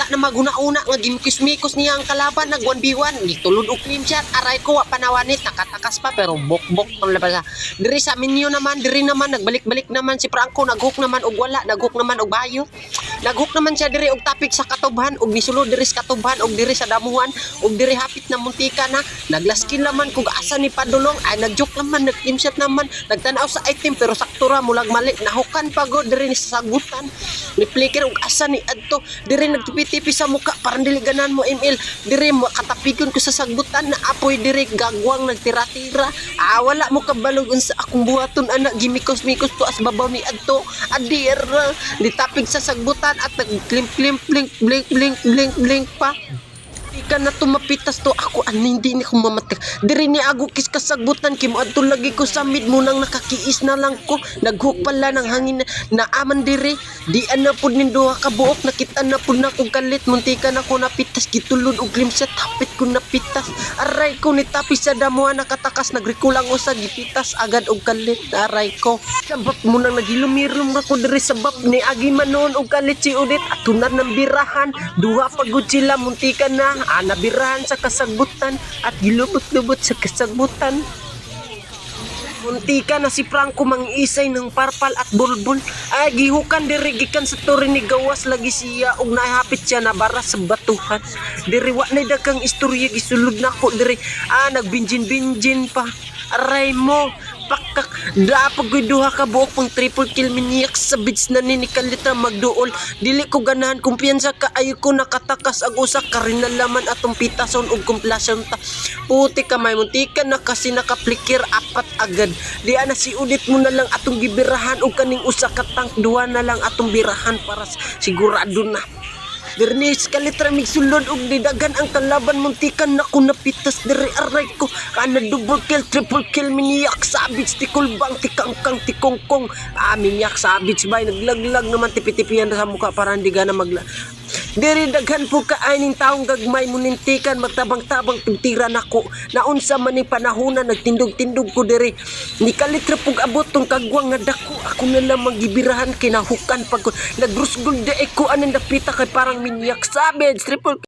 kita na maguna-una nga gimikos-mikos niya ang kalaban nag 1v1 gitulod og clean shot aray ko wa panawanit nakatakas pa pero bok-bok tong labas. Diri sa minyo naman diri naman nagbalik-balik naman si Franco naghook naman og wala naghook naman og bayo. Naghook naman siya diri og tapik sa katubhan og misulod diri sa katubhan og diri sa damuhan og diri hapit na muntika na naglaskin naman kung asa ni Padulong ay nagjoke naman nag-clean shot naman nagtanaw sa item pero saktura mulag mali nahukan pa go diri ni sa sagutan ni flicker og asa ni adto diri nagtipi-tipi sa muka parang dili ganan mo ML diri mo katapigon ko sa sagutan na apoy diri gagwang nagtira-tira wala mo kabalog unsa akong buhaton anak gimikos-mikos to as babaw ni adto adir ditapig sa sagutan at nag-klim-klim blink pa ka na tumapitas to ako hindi ni ko mamatik diri ni ago kis kasagbutan kim adto lagi ko sa mid mo nang nakakiis na lang ko naghook pala ng hangin na aman diri di ana pud nin duha ka buok nakita na pud na kog kalit muntika na ko napitas gitulod og glimpse tapit ko napitas aray ko ni tapis sa damuha nakatakas nagrikulang usa gipitas agad og kalit aray ko sabab mo nang nagilumirum ra ko diri sabab ni agi manon og kalit si Udit atunan ng birahan duha pagud sila muntika na nabirahan sa kasagbutan at gilubot-lubot sa kasagbutan. Muntika na si Franco mangisay ng parpal at bulbul ay gihukan diri gikan sa tore ni gawas lagi siya og nahapit siya na bara sa batuhan diri wa na daghang istorya gisulod nako diri nagbinjin-binjin pa aray mo pakak dapat ko duha ka buok pang triple kill miniyak sa bids na ni kalitra magduol dili ko ganahan kumpiyansa ka ayo ko nakatakas ang usa ka rin nalaman atong pitason og komplasyon ta puti ka may muntika na kasi nakaplikir apat agad di ana si Udit mo na lang atong gibirahan og kaning usa ka tank duha na lang atong birahan para sigurado na Dernis kalitra migsulod og didagan ang kalaban muntikan na ko napitas diri aray ko kana double kill triple kill miniyak sabits tikulbang tikangkang tikongkong minyak sabits bay naglaglag naman tipitipian sa mukha para hindi gana magla diri daghan po kaay ning taong gagmay munintikan magtabang-tabang tira nako naunsa man ni panahona nagtindog-tindog ko diri ni kalitra pug abot tong kagwang nga dako ako na lang magibirahan kinahukan pag nagrusgol de ko aning dapita kay parang minyak sabits triple